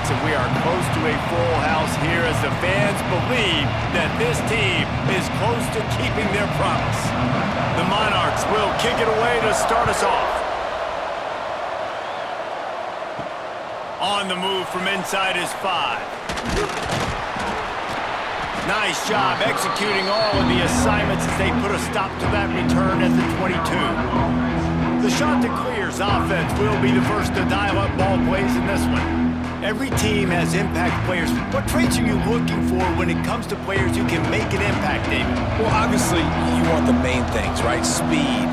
Fox, and we are close to a full house here as the fans believe that this team is close to keeping their promise. The Monarchs will kick it away to start us off. On the move from inside is 5. Nice job executing all of the assignments as they put a stop to that return at the 22. The Chanticleer's offense will be the first to dial up ball plays in this one. Every team has impact players. What traits are you looking for when it comes to players who can make an impact, David? Well, obviously, you want the main things, right? Speed,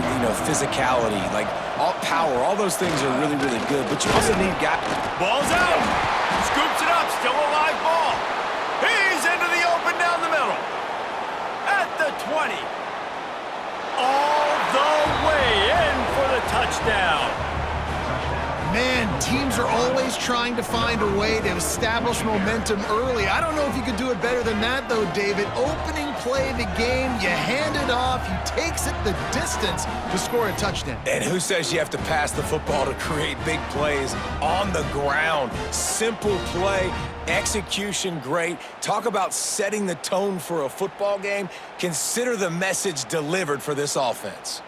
physicality, like all power. All those things are really, really good. But you also need guys. Ball's out. Scoops it up. Still a live ball. He's into the open down the middle. At the 20. All the way in for the touchdown. Man, teams are always trying to find a way to establish momentum early. I don't know if you could do it better than that, though, David. Opening play of the game, you hand it off, he takes it the distance to score a touchdown. And who says you have to pass the football to create big plays on the ground? Simple play, execution great. Talk about setting the tone for a football game. Consider the message delivered for this offense.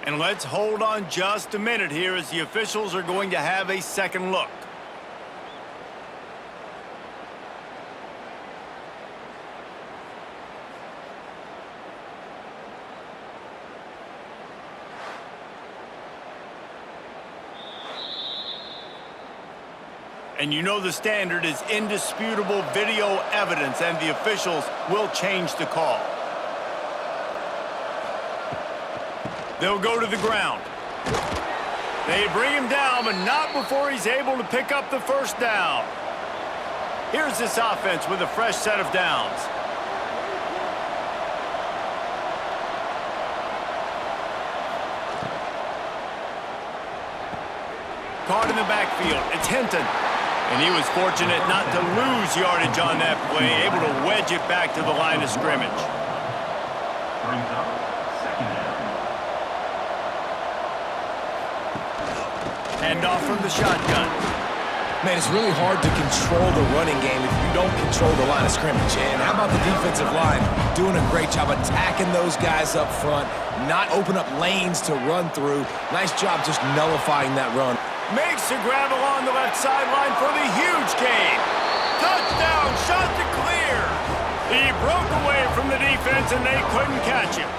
And let's hold on just a minute here as the officials are going to have a second look. And you know the standard is indisputable video evidence, and the officials will change the call. They'll go to the ground. They bring him down, but not before he's able to pick up the first down. Here's this offense with a fresh set of downs. Caught in the backfield. It's Hinton. And he was fortunate not to lose yardage on that play, able to wedge it back to the line of scrimmage. Hand off from the shotgun. Man, it's really hard to control the running game if you don't control the line of scrimmage. And how about the defensive line doing a great job attacking those guys up front, not open up lanes to run through. Nice job just nullifying that run. Makes the grab along the left sideline for the huge gain. Touchdown, Chanticleer. He broke away from the defense and they couldn't catch him.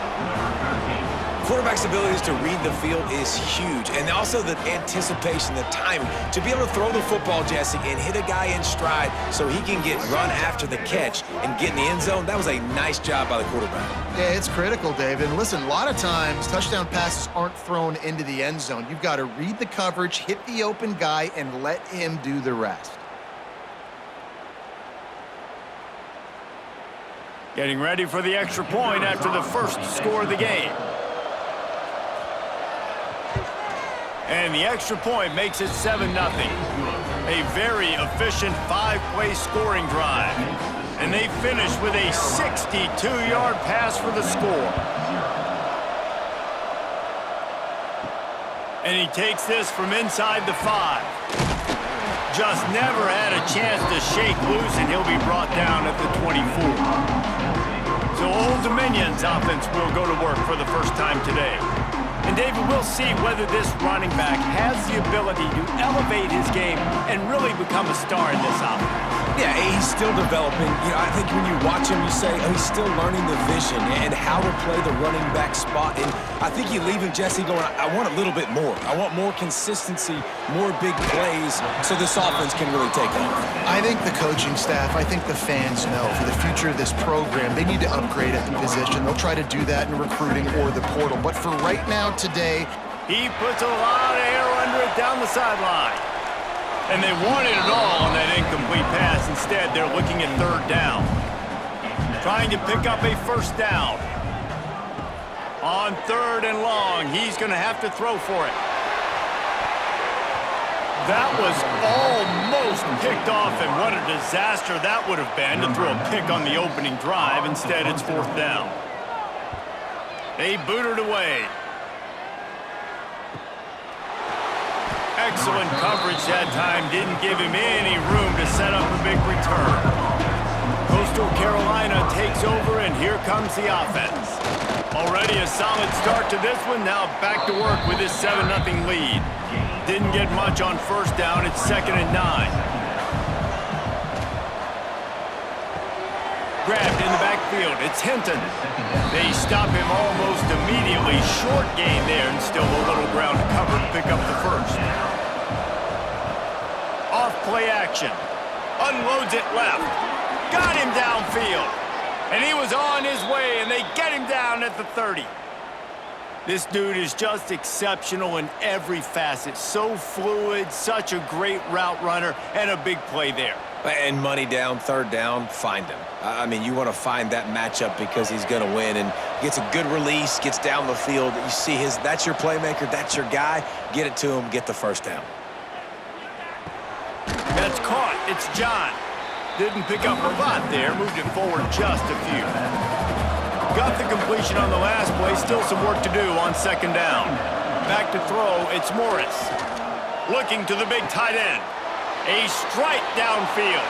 Quarterback's abilities to read the field is huge, and also the anticipation, the timing. To be able to throw the football, Jesse, and hit a guy in stride so he can get run after the catch and get in the end zone, that was a nice job by the quarterback. Yeah, it's critical, David. And listen, a lot of times touchdown passes aren't thrown into the end zone. You've got to read the coverage, hit the open guy, and let him do the rest. Getting ready for the extra point after the first score of the game. And the extra point makes it 7-0. A very efficient 5-play scoring drive. And they finish with a 62-yard pass for the score. And he takes this from inside the 5. Just never had a chance to shake loose, and he'll be brought down at the 24. So Old Dominion's offense will go to work for the first time today. And David, we'll see whether this running back has the ability to elevate his game and really become a star in this offense. Yeah, he's still developing. I think when you watch him, you say, oh, he's still learning the vision and how to play the running back spot. And I think you leave him, Jesse, going, I want a little bit more. I want more consistency, more big plays, so this offense can really take off. I think the coaching staff, I think the fans know for the future of this program, they need to upgrade at the position. They'll try to do that in recruiting or the portal. But for right now, today, he puts a lot of air under it down the sideline. And they wanted it all on that incomplete pass. Instead, they're looking at third down. Trying to pick up a first down. On third and long, he's going to have to throw for it. That was almost picked off, and what a disaster that would have been to throw a pick on the opening drive. Instead, it's fourth down. They boot it away. Excellent coverage that time. Didn't give him any room to set up a big return. Coastal Carolina takes over, and here comes the offense. Already a solid start to this one. Now back to work with this 7-0 lead. Didn't get much on first down. It's 2nd and 9. Grabbed in the backfield. It's Hinton. They stop him almost immediately. Short gain there, and still a little ground to cover to pick up the first. Off play action. Unloads it left. Got him downfield. And he was on his way, and they get him down at the 30. This dude is just exceptional in every facet. So fluid, such a great route runner, and a big play there. And money down, 3rd down, find him. I mean, you want to find that matchup because he's going to win, and gets a good release, gets down the field. You see that's your playmaker, that's your guy. Get it to him, get the first down. That's caught. It's John. Didn't pick up a lot there, moved it forward just a few. Got the completion on the last play, still some work to do on 2nd down. Back to throw, it's Morris. Looking to the big tight end. A strike downfield.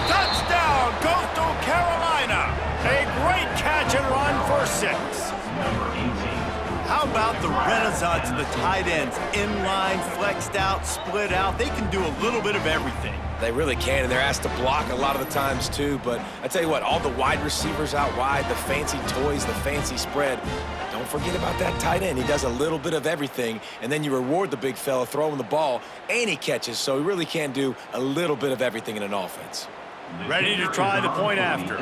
Touchdown, Coastal Carolina. A great catch and run for 6. How about the renaissance of the tight ends? Inline, flexed out, split out. They can do a little bit of everything. They really can, and they're asked to block a lot of the times too. But I tell you what, all the wide receivers out wide, the fancy toys, the fancy spread, don't forget about that tight end. He does a little bit of everything, and then you reward the big fella throwing the ball, and he catches, so he really can do a little bit of everything in an offense. Ready to try the point after.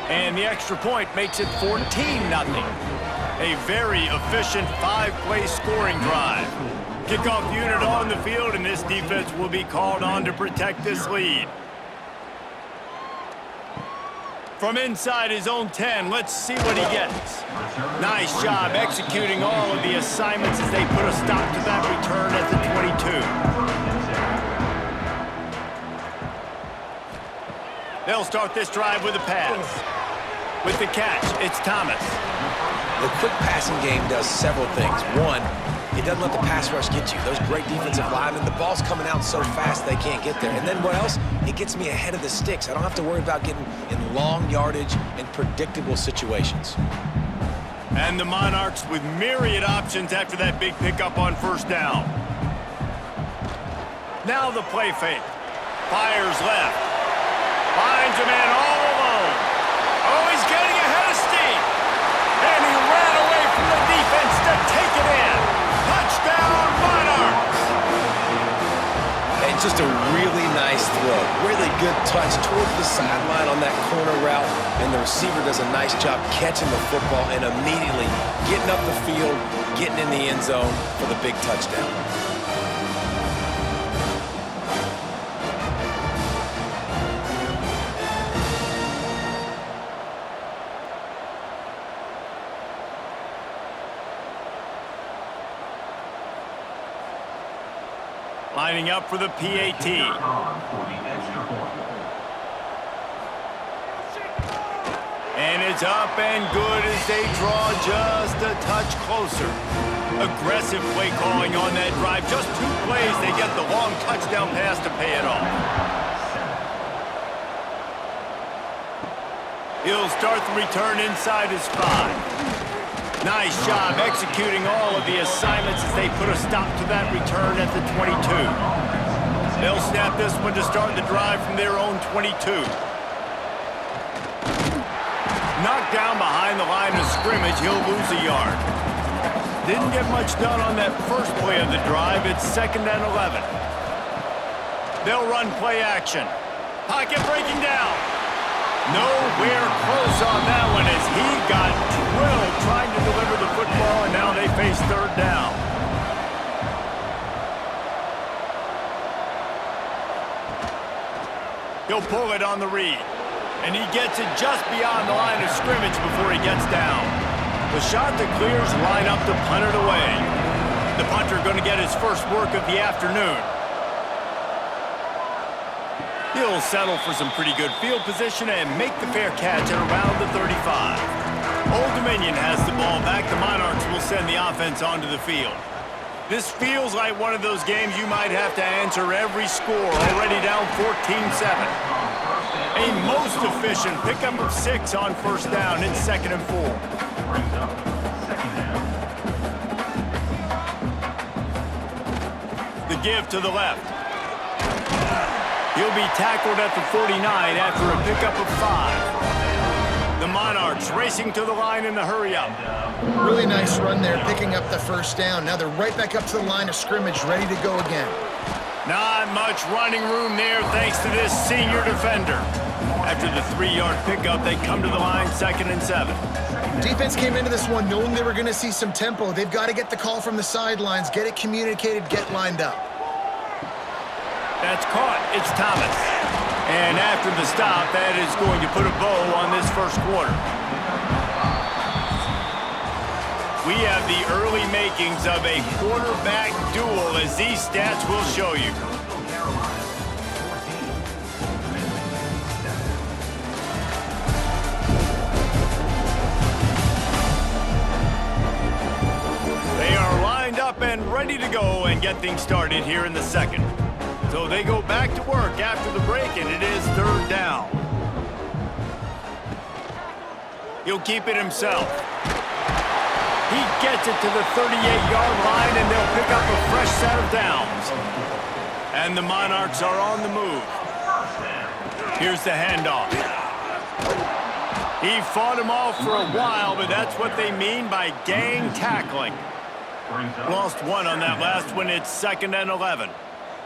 And the extra point makes it 14-0. A very efficient 5-play scoring drive. Kickoff unit on the field, and this defense will be called on to protect this lead. From inside his own 10, let's see what he gets. Nice job executing all of the assignments as they put a stop to that return at the 22. They'll start this drive with a pass. With the catch, it's Thomas. The quick passing game does several things. One, it doesn't let the pass rush get you. Those great defensive linemen, the ball's coming out so fast they can't get there. And then what else? It gets me ahead of the sticks. I don't have to worry about getting in long yardage and predictable situations. And the Monarchs with myriad options after that big pickup on first down. Now the play fake. Fires left. Finds a man all alone. Oh, he's getting ahead of steam. And he ran away from the defense to take it in. Touchdown, Monarchs. And just a really nice throw. Really good touch towards the sideline on that corner route. And the receiver does a nice job catching the football and immediately getting up the field, getting in the end zone for the big touchdown. Lining up for the PAT. And it's up and good as they draw just a touch closer. Aggressive play calling on that drive. Just 2 plays, they get the long touchdown pass to pay it off. He'll start the return inside his 5. Nice job executing all of the assignments as they put a stop to that return at the 22. They'll snap this one to start the drive from their own 22. Knocked down behind the line of scrimmage, he'll lose a yard. Didn't get much done on that first play of the drive. It's 2nd and 11. They'll run play action. Pocket breaking down. Nowhere close on that one as he got drilled trying to deliver the football, and now they face 3rd down. He'll pull it on the read, and he gets it just beyond the line of scrimmage before he gets down. The shot that clears line up to punt it away. The punter going to get his first work of the afternoon. He'll settle for some pretty good field position and make the fair catch at around the 35. Old Dominion has the ball back. The Monarchs will send the offense onto the field. This feels like one of those games you might have to answer every score, already down 14-7. A most efficient pickup of 6 on first down. It's 2nd and 4. The give to the left. He'll be tackled at the 49 after a pickup of 5. The Monarchs racing to the line in the hurry-up. Really nice run there, picking up the first down. Now they're right back up to the line of scrimmage, ready to go again. Not much running room there thanks to this senior defender. After the 3-yard pickup, they come to the line 2nd and 7. Defense came into this one knowing they were going to see some tempo. They've got to get the call from the sidelines, get it communicated, get lined up. That's caught. It's Thomas. And after the stop, that is going to put a bow on this first quarter. We have the early makings of a quarterback duel, as these stats will show you. They are lined up and ready to go and get things started here in the second. So they go back to work after the break, and it is 3rd down. He'll keep it himself. He gets it to the 38-yard line, and they'll pick up a fresh set of downs. And the Monarchs are on the move. Here's the handoff. He fought him off for a while, but that's what they mean by gang tackling. Lost 1 on that last one. It's 2nd and 11.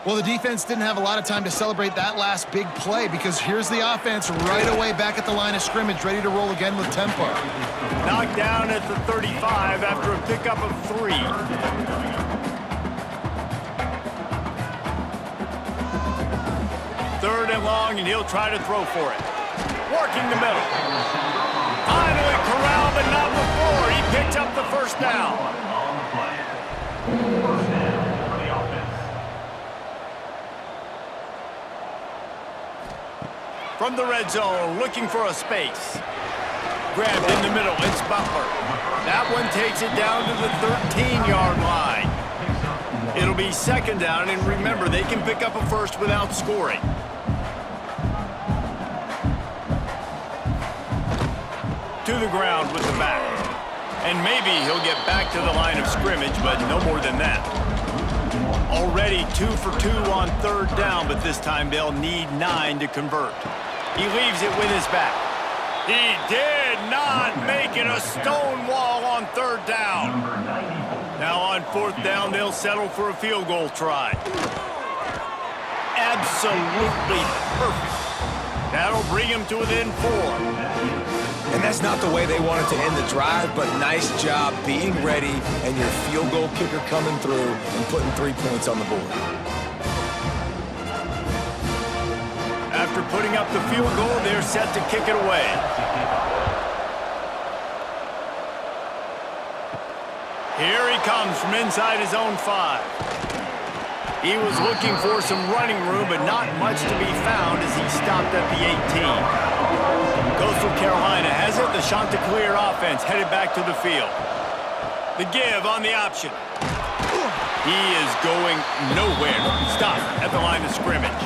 Well, the defense didn't have a lot of time to celebrate that last big play because here's the offense right away back at the line of scrimmage, ready to roll again with tempo. Knocked down at the 35 after a pickup of 3. 3rd and long, and he'll try to throw for it. Working the middle. Finally corralled, but not before. He picks up the first down. From the red zone, looking for a space. Grabbed in the middle, it's Butler. That one takes it down to the 13-yard line. It'll be 2nd down, and remember, they can pick up a first without scoring. To the ground with the back. And maybe he'll get back to the line of scrimmage, but no more than that. Already 2 for 2 on 3rd down, but this time they'll need 9 to convert. He leaves it with his back. He did not make it a stone wall on 3rd down. Now on 4th down, they'll settle for a field goal try. Absolutely perfect. That'll bring him to within 4. And that's not the way they wanted to end the drive, but nice job being ready and your field goal kicker coming through and putting 3 points on the board. After putting up the field goal, they're set to kick it away. Here he comes from inside his own 5. He was looking for some running room, but not much to be found as he stopped at the 18. Coastal Carolina has it. The Chanticleer offense headed back to the field. The give on the option. He is going nowhere. Stop at the line of scrimmage.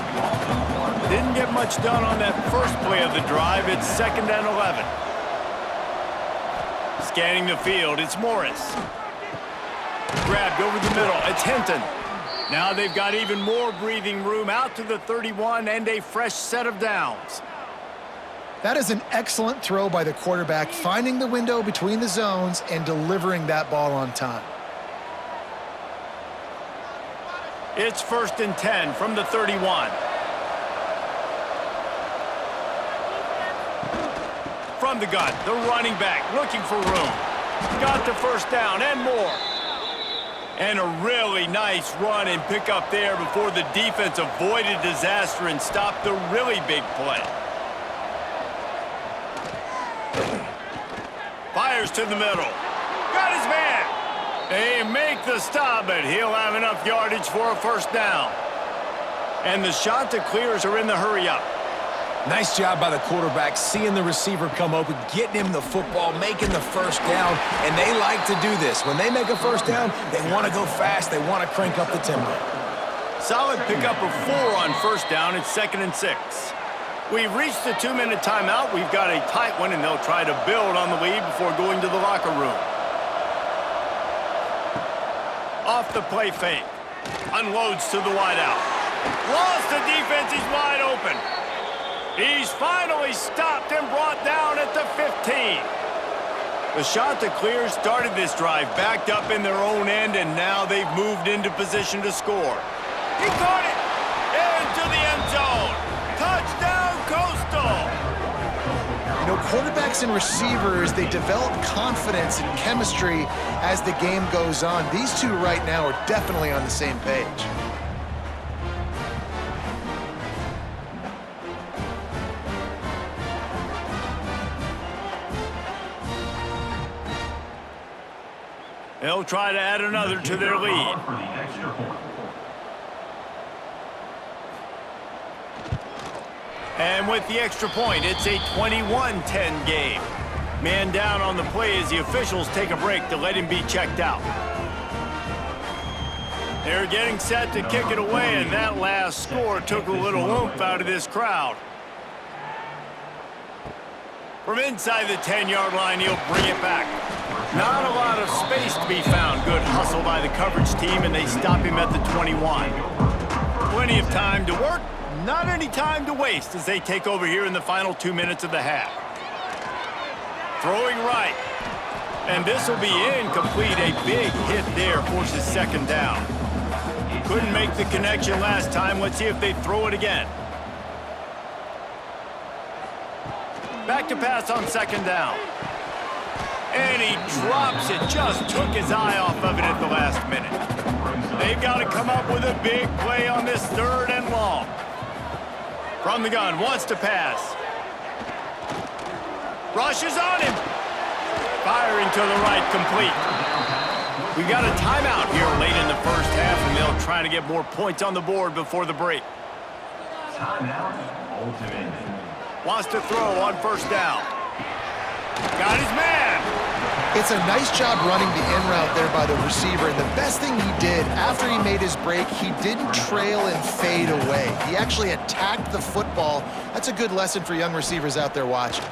Didn't get much done on that first play of the drive. It's 2nd and 11. Scanning the field, it's Morris. Grabbed over the middle, it's Hinton. Now they've got even more breathing room out to the 31 and a fresh set of downs. That is an excellent throw by the quarterback, finding the window between the zones and delivering that ball on time. It's 1st and 10 from the 31. From the gun, the running back looking for room. Got the first down and more. And a really nice run and pick up there before the defense avoided disaster and stopped the really big play. Fires to the middle. Got his man. They make the stop, but he'll have enough yardage for a first down. And the Chanticleers are in the hurry-up. Nice job by the quarterback, seeing the receiver come open, getting him the football, making the first down, and they like to do this. When they make a first down, they want to go fast. They want to crank up the tempo. Solid pickup of 4 on first down. It's 2nd and 6. We've reached the 2-minute timeout. We've got a tight one, and they'll try to build on the lead before going to the locker room. Off the play fake. Unloads to the wideout. Lost the defense. He's wide open. He's finally stopped and brought down at the 15. The shot to clear started this drive, backed up in their own end, and now they've moved into position to score. He caught it into the end zone. Touchdown, Coastal. You know, quarterbacks and receivers, they develop confidence and chemistry as the game goes on. These two right now are definitely on the same page. They'll try to add another to their lead. And with the extra point, it's a 21-10 game. Man down on the play as the officials take a break to let him be checked out. They're getting set to kick it away, and that last score took a little oomph out of this crowd. From inside the 10-yard line, he'll bring it back. Not a lot of space to be found. Good hustle by the coverage team, and they stop him at the 21. Plenty of time to work, not any time to waste as they take over here in the final 2 minutes of the half. Throwing right. And this will be incomplete. A big hit there forces 2nd down. Couldn't make the connection last time. Let's see if they throw it again. Back to pass on 2nd down. And he drops it. Just took his eye off of it at the last minute. They've got to come up with a big play on this 3rd and long. From the gun, wants to pass. Rushes on him. Firing to the right, complete. We got a timeout here late in the first half, and they'll try to get more points on the board before the break. Timeout, ultimate. Wants to throw on 1st down. Got his man. It's a nice job running the in route there by the receiver, and the best thing he did after he made his break, he didn't trail and fade away. He actually attacked the football. That's a good lesson for young receivers out there watching.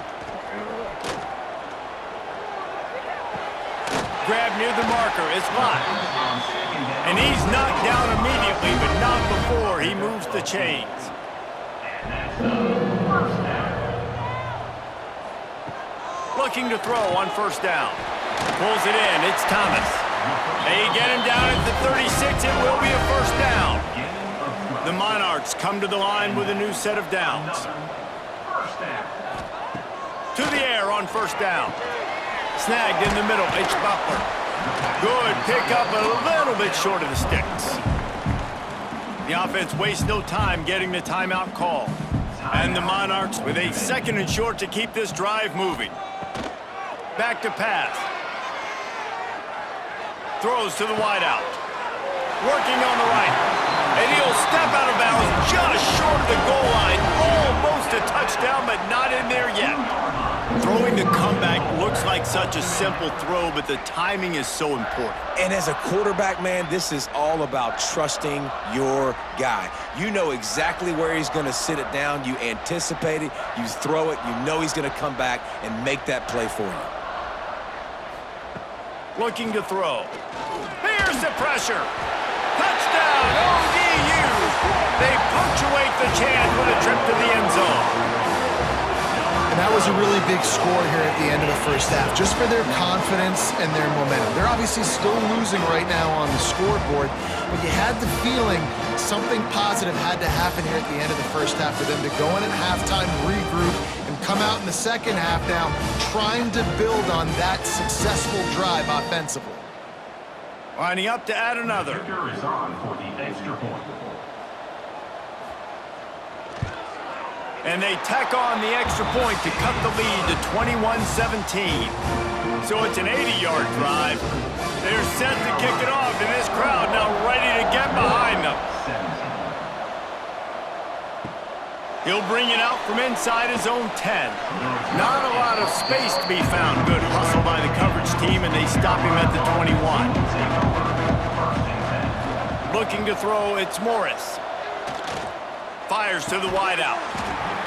Grab near the marker, it's Lott. And he's knocked down immediately, but not before he moves the chains. Looking to throw on 1st down. Pulls it in, it's Thomas. They get him down at the 36, it will be a 1st down. The Monarchs come to the line with a new set of downs. To the air on 1st down. Snagged in the middle, it's Butler. Good pickup, a little bit short of the sticks. The offense wastes no time getting the timeout call. And the Monarchs with a 2nd and short to keep this drive moving. Back to pass. Throws to the wideout. Working on the right. And he'll step out of bounds just short of the goal line. Almost a touchdown, but not in there yet. Throwing the comeback looks like such a simple throw, but the timing is so important. And as a quarterback, man, this is all about trusting your guy. You know exactly where he's going to sit it down. You anticipate it. You throw it. You know he's going to come back and make that play for you. Looking to throw. Here's the pressure. Touchdown, ODU. They punctuate the chance with a trip to the end zone. And that was a really big score here at the end of the first half, just for their confidence and their momentum. They're obviously still losing right now on the scoreboard, but you had the feeling something positive had to happen here at the end of the first half for them to go in at halftime, regroup, and come out in the second half now trying to build on that successful drive offensively. Lining up to add another. Kicker is on for the extra point. And they tack on the extra point to cut the lead to 21-17. So it's an 80-yard drive. They're set to kick it off, and this crowd now ready to get behind them. He'll bring it out from inside his own 10. Not a lot of space to be found. Good hustle by the coverage team, and they stop him at the 21. Looking to throw, it's Morris. Fires to the wideout.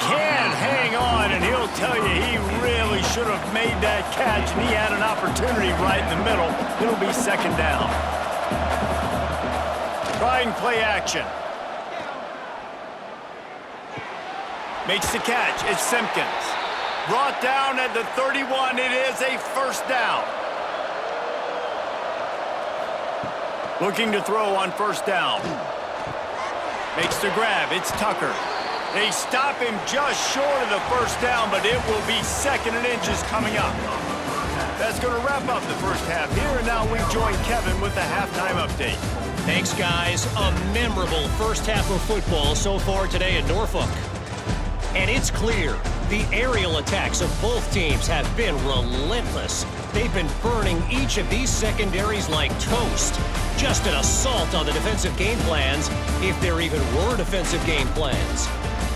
Can't hang on, and he'll tell you he really should have made that catch, and he had an opportunity right in the middle. It'll be second down. Trying play action. Makes the catch. It's Simpkins. Brought down at the 31. It is a first down. Looking to throw on first down. Makes the grab. It's Tucker. They stop him just short of the first down, but it will be second and inches coming up. That's going to wrap up the first half here, and now we join Kevin with the halftime update. Thanks, guys. A memorable first half of football so far today in Norfolk. And it's clear, the aerial attacks of both teams have been relentless. They've been burning each of these secondaries like toast. Just an assault on the defensive game plans, if there even were defensive game plans.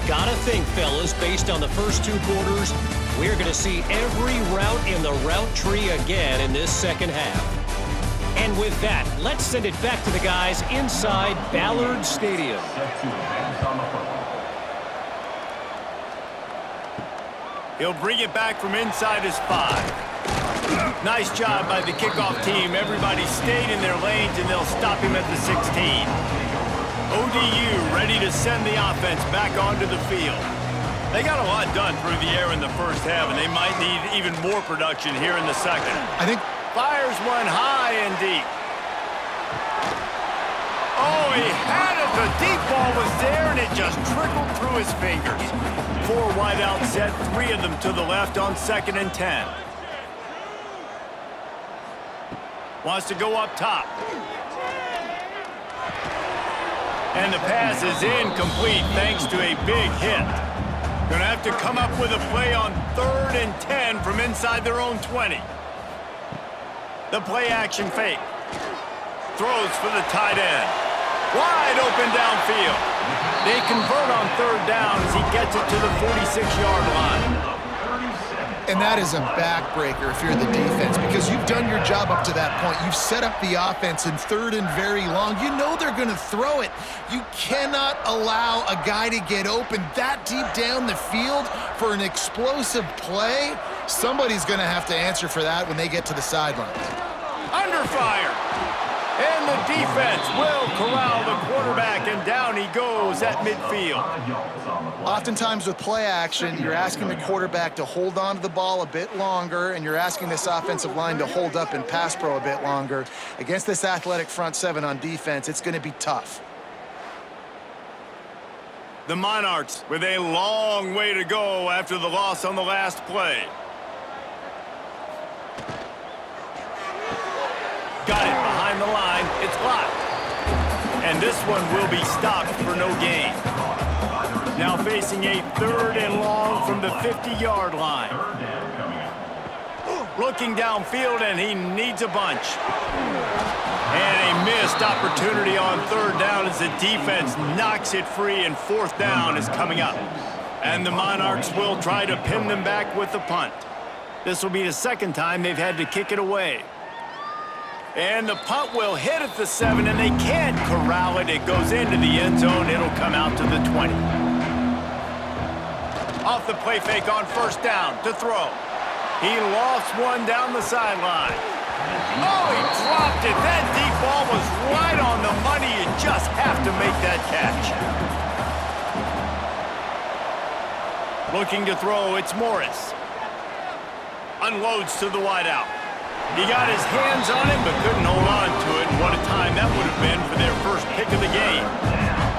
Gotta think, fellas, based on the first two quarters, we're gonna see every route in the route tree again in this second half. And with that, let's send it back to the guys inside Ballard Stadium. Set to advance on the football. He'll bring it back from inside his 5. Nice job by the kickoff team. Everybody stayed in their lanes, and they'll stop him at the 16. ODU ready to send the offense back onto the field. They got a lot done through the air in the first half, and they might need even more production here in the second. I think Fires one high and deep. Oh, he had it. The deep ball was there, and it just trickled through his fingers. 4 wide out set, 3 of them to the left on 2nd and 10. Wants to go up top. And the pass is incomplete thanks to a big hit. Gonna have to come up with a play on 3rd and 10 from inside their own 20. The play action fake. Throws for the tight end. Wide open downfield. They convert on 3rd down as he gets it to the 46-yard line. And that is a backbreaker if you're the defense, because you've done your job up to that point. You've set up the offense in 3rd and very long. You know they're going to throw it. You cannot allow a guy to get open that deep down the field for an explosive play. Somebody's going to have to answer for that when they get to the sideline. Under fire. And the defense will corral the quarterback, and down he goes at midfield. Oftentimes with play action, you're asking the quarterback to hold on to the ball a bit longer, and you're asking this offensive line to hold up in pass pro a bit longer. Against this athletic front 7 on defense, it's going to be tough. The Monarchs with a long way to go after the loss on the last play. Got it behind the line. It's blocked. And this one will be stopped for no gain. Now facing a 3rd and long from the 50-yard line. Looking downfield, and he needs a bunch. And a missed opportunity on 3rd down as the defense knocks it free, and 4th down is coming up. And the Monarchs will try to pin them back with the punt. This will be the 2nd time they've had to kick it away. And the punt will hit at the 7, and they can't corral it. It goes into the end zone. It'll come out to the 20. Off the play fake on 1st down to throw. He lost one down the sideline. Oh, he dropped it. That deep ball was right on the money. You just have to make that catch. Looking to throw, it's Morris. Unloads to the wideout. He got his hands on him, but couldn't hold on to it. And what a time that would have been for their first pick of the game.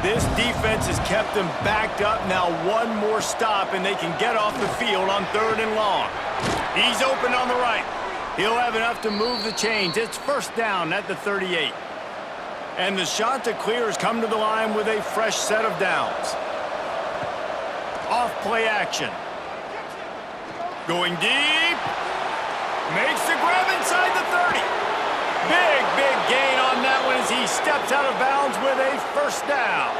This defense has kept them backed up. Now one more stop, and they can get off the field on 3rd and long. He's open on the right. He'll have enough to move the chains. It's 1st down at the 38. And the Chanticleers come to the line with a fresh set of downs. Off play action. Going deep. Makes the grab inside the 30. Big gain on that one as he steps out of bounds with a 1st down.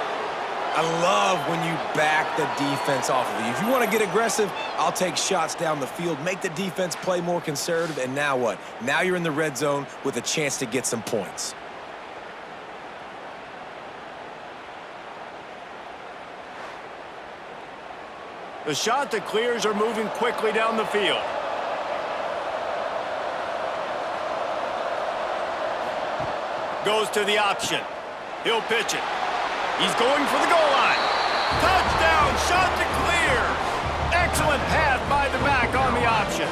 I love when you back the defense off of you. If you want to get aggressive, I'll take shots down the field, make the defense play more conservative, and now what? Now you're in the red zone with a chance to get some points. The shot that clears are moving quickly down the field. Goes to the option. He'll pitch it. He's going for the goal line. Touchdown, shot to clear. Excellent pass by the back on the option.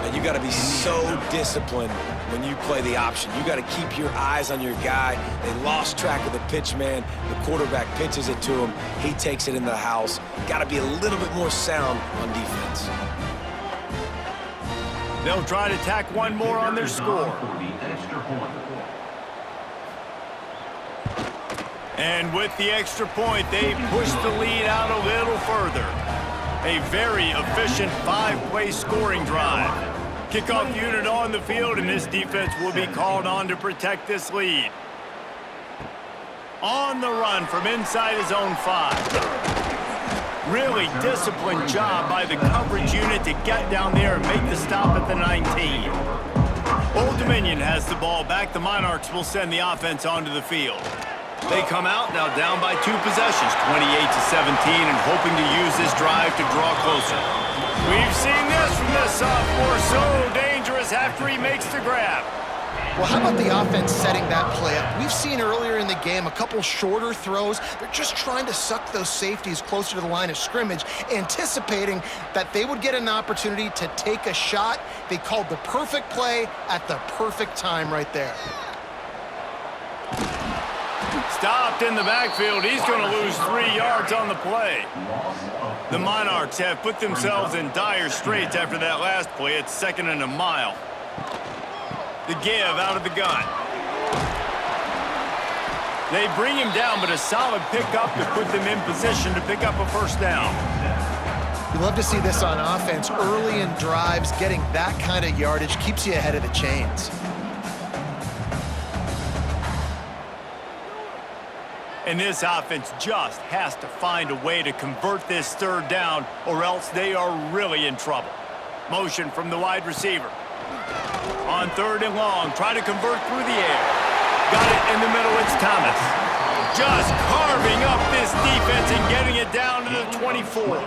And you got to be so disciplined when you play the option. You got to keep your eyes on your guy. They lost track of the pitch, man. The quarterback pitches it to him. He takes it in the house. Got to be a little bit more sound on defense. They'll try to tack one more on their score. And with the extra point, they push the lead out a little further. A very efficient 5-play scoring drive. Kickoff unit on the field, and this defense will be called on to protect this lead. On the run from inside his own 5. Really disciplined job by the coverage unit to get down there and make the stop at the 19. Old Dominion has the ball back. The Monarchs will send the offense onto the field. They come out now down by 2 possessions, 28-17, and hoping to use this drive to draw closer. We've seen this from this sophomore, so dangerous after he makes the grab. Well, how about the offense setting that play up? We've seen earlier in the game a couple shorter throws. They're just trying to suck those safeties closer to the line of scrimmage, anticipating that they would get an opportunity to take a shot. They called the perfect play at the perfect time right there. Stopped in the backfield. He's going to lose 3 yards on the play. The Monarchs have put themselves in dire straits after that last play. It's 2nd and a mile. The give out of the gun. They bring him down, but a solid pickup to put them in position to pick up a first down. You love to see this on offense. Early in drives, getting that kind of yardage keeps you ahead of the chains. And this offense just has to find a way to convert this 3rd down, or else they are really in trouble. Motion from the wide receiver. On 3rd and long, try to convert through the air. Got it in the middle, it's Thomas. Just carving up this defense and getting it down to the 24.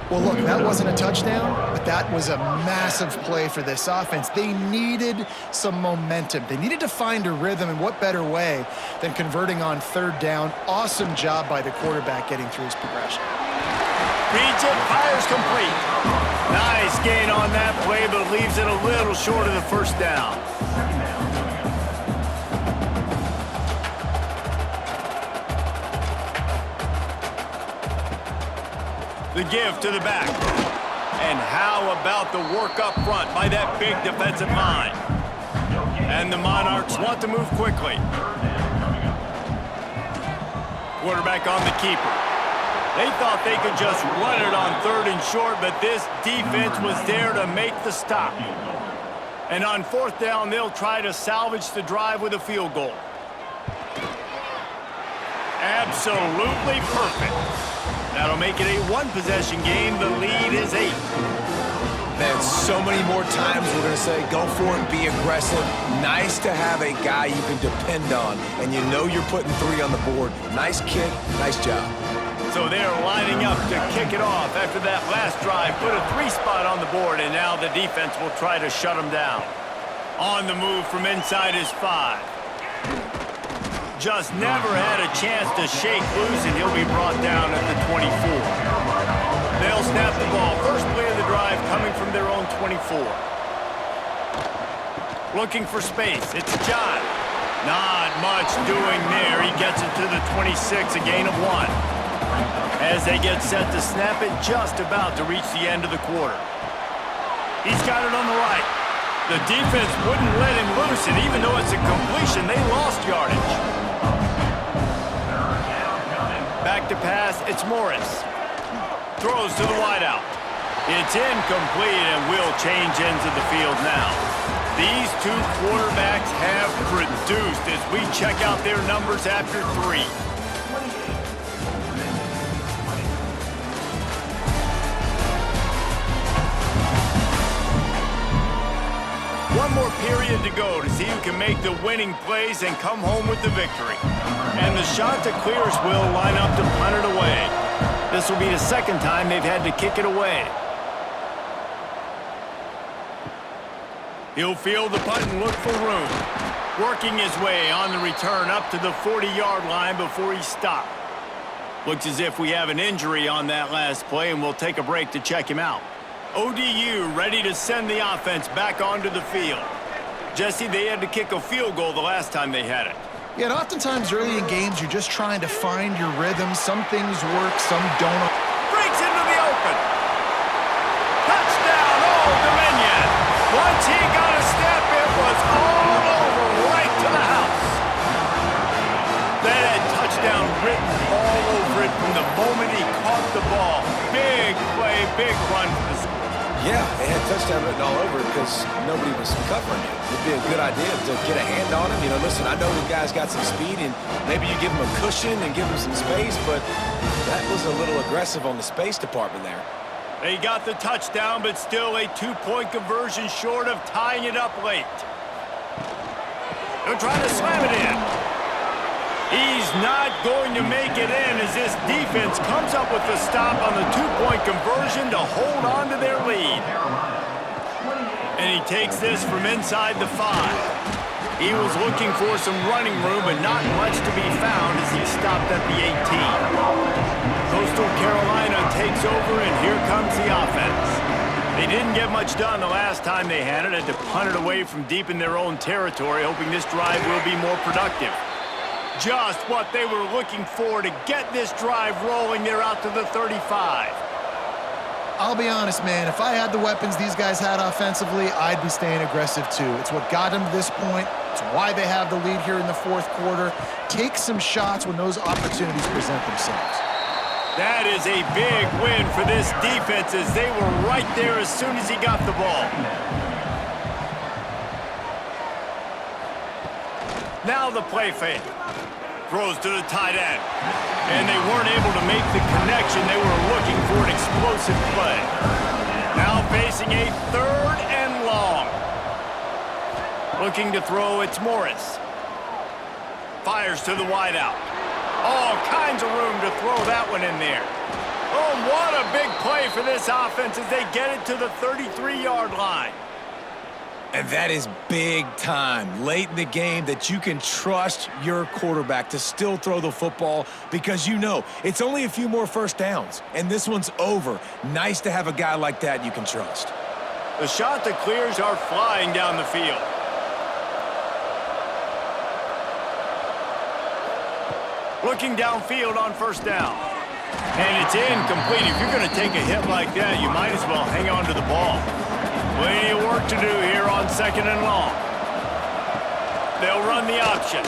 Well, look, that wasn't a touchdown, but that was a massive play for this offense. They needed some momentum. They needed to find a rhythm, and what better way than converting on 3rd down. Awesome job by the quarterback getting through his progression. Reads it, fires complete. Nice gain on that play, but leaves it a little short of the first down. The give to the back. And how about the work up front by that big defensive line? And the Monarchs want to move quickly. Quarterback on the keeper. They thought they could just run it on 3rd and short, but this defense was there to make the stop. And on 4th down, they'll try to salvage the drive with a field goal. Absolutely perfect. That'll make it a 1-possession game. The lead is 8. Man, so many more times we're going to say, go for it, be aggressive. Nice to have a guy you can depend on, and you know you're putting 3 on the board. Nice kick, nice job. So they're lining up to kick it off after that last drive. Put a 3 spot on the board, and now the defense will try to shut them down. On the move from inside his 5. Just never had a chance to shake loose, and he'll be brought down at the 24. They'll snap the ball. First play of the drive coming from their own 24. Looking for space. It's John. Not much doing there. He gets it to the 26, a gain of 1. As they get set to snap it, just about to reach the end of the quarter. He's got it on the right. The defense wouldn't let him loose, and even though it's a completion, they lost yardage. Back to pass, it's Morris. Throws to the wideout. It's incomplete, and will change ends of the field now. These 2 quarterbacks have produced as we check out their numbers after 3. period to go to see who can make the winning plays and come home with the victory. And the shot to clears will line up to punt it away. This will be the second time they've had to kick it away. He'll field the punt and look for room. Working his way on the return up to the 40-yard line before he stopped. Looks as if we have an injury on that last play, and we'll take a break to check him out. ODU ready to send the offense back onto the field. Jesse, they had to kick a field goal the last time they had it. Yeah, and oftentimes early in games, you're just trying to find your rhythm. Some things work, some don't. Breaks into the open. Touchdown, Old Dominion. Once he got a step, it was all over, right to the house. That had touchdown written all over it from the moment he caught the ball. Big play, big run for the score. Yeah, they had touchdown written all over it because nobody was covering it. It'd be a good idea to get a hand on him. You know, listen, I know the guy's got some speed, and maybe you give him a cushion and give him some space, but that was a little aggressive on the space department there. They got the touchdown, but still a two-point conversion short of tying it up late. They're trying to slam it in. He's not going to make it in as this defense comes up with the stop on the two-point conversion to hold on to their lead. And he takes this from inside the 5. He was looking for some running room, but not much to be found as he stopped at the 18. Coastal Carolina takes over, and here comes the offense. They didn't get much done the last time they had it. Had to punt it away from deep in their own territory, hoping this drive will be more productive. Just what they were looking for to get this drive rolling. They're out to the 35. I'll be honest, man. If I had the weapons these guys had offensively, I'd be staying aggressive too. It's what got them to this point. It's why they have the lead here in the fourth quarter. Take some shots when those opportunities present themselves. That is a big win for this defense as they were right there as soon as he got the ball. Now the play fake. Throws to the tight end. And they weren't able to make the connection. They were looking for an explosive play. Now facing a 3rd and long. Looking to throw, it's Morris. Fires to the wideout. All kinds of room to throw that one in there. Oh, what a big play for this offense as they get it to the 33-yard line. And that is big time, late in the game, that you can trust your quarterback to still throw the football because you know it's only a few more first downs, and this one's over. Nice to have a guy like that you can trust. The shot to clears are flying down the field. Looking downfield on first down. And it's incomplete. If you're going to take a hit like that, you might as well hang on to the ball. Plenty of work to do here on 2nd and long. They'll run the option.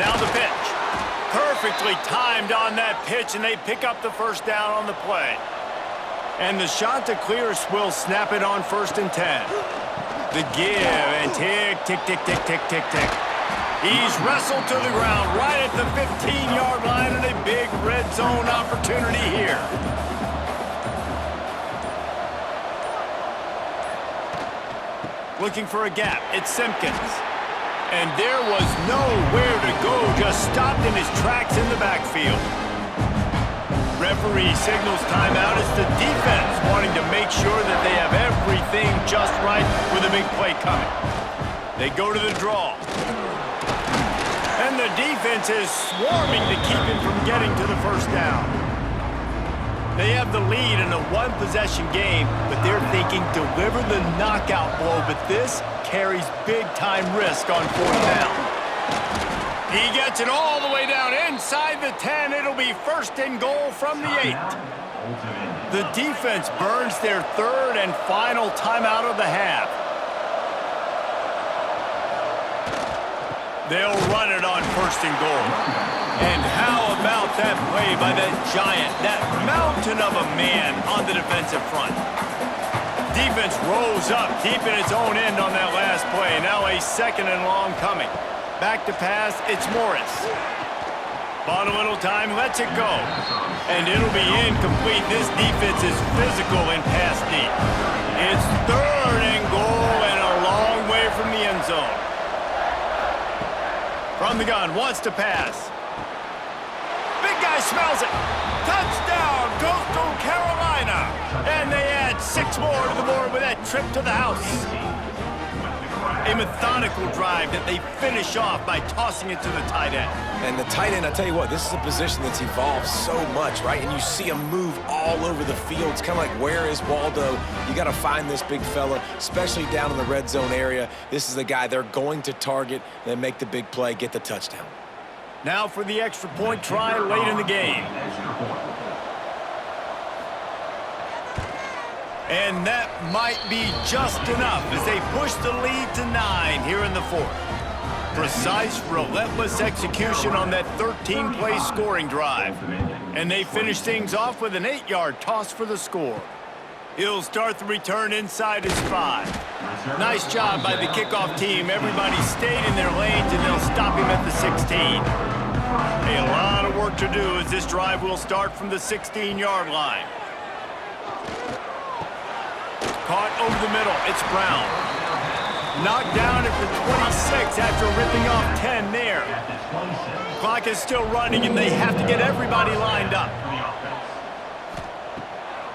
Now the pitch. Perfectly timed on that pitch, and they pick up the first down on the play. And the shot to clears will snap it on 1st and 10. The give, and tick, tick, tick, tick, tick, tick, tick. He's wrestled to the ground right at the 15-yard line, and a big red zone opportunity here. Looking for a gap. It's Simpkins. And there was nowhere to go, just stopped in his tracks in the backfield. Referee signals timeout. It's the defense wanting to make sure that they have everything just right with a big play coming. They go to the draw. And the defense is swarming to keep him from getting to the first down. They have the lead in a one-possession game, but they're thinking deliver the knockout blow, but this carries big-time risk on 4th down. He gets it all the way down inside the 10. It'll be 1st and goal from the 8. The defense burns their 3rd and final timeout of the half. They'll run it on 1st and goal. And how about that play by that giant, that mountain of a man on the defensive front? Defense rose up deep in its own end on that last play. Now a 2nd and long coming. Back to pass, it's Morris. Bought a little time, lets it go. And it'll be incomplete. This defense is physical in pass deep. It's 3rd From the gun, wants to pass. Big guy smells it. Touchdown, Coastal Carolina. And they add 6 more to the board with that trip to the house. A methodical drive that they finish off by tossing it to the tight end. And the tight end, I tell you what, this is a position that's evolved so much, right? And you see him move all over the field. It's kind of like, where is Waldo? You got to find this big fella, especially down in the red zone area. This is the guy they're going to target, then make the big play, get the touchdown. Now for the extra point try late in the game. And that might be just enough as they push the lead to 9 here in the 4th. Precise, relentless execution on that 13-play scoring drive. And they finish things off with an 8-yard toss for the score. He'll start the return inside his 5. Nice job by the kickoff team. Everybody stayed in their lanes, and they'll stop him at the 16. A lot of work to do as this drive will start from the 16-yard line. Caught over the middle. It's Brown. Knocked down at the 26 after ripping off 10 there. Clock is still running, and they have to get everybody lined up.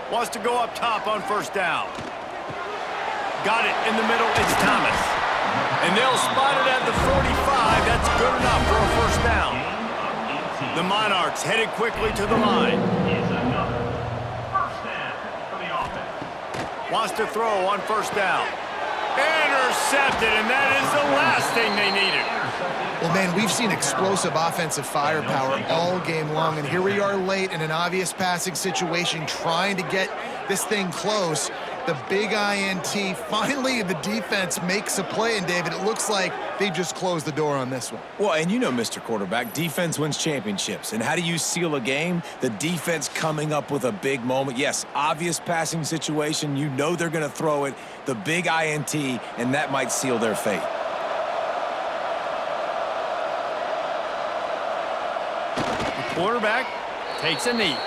Wants to go up top on first down. Got it in the middle. It's Thomas. And they'll spot it at the 45. That's good enough for a first down. The Monarchs headed quickly to the line. Wants to throw on first down. Intercepted, and that is the last thing they needed. Well, man, we've seen explosive offensive firepower all game long, and here we are late in an obvious passing situation trying to get this thing close. The big INT, finally the defense makes a play, and David, it looks like they just closed the door on this one. Well, and you know, Mr. Quarterback, defense wins championships. And how do you seal a game? The defense coming up with a big moment. Yes, obvious passing situation. You know they're going to throw it. The big INT, and that might seal their fate. The quarterback takes a knee.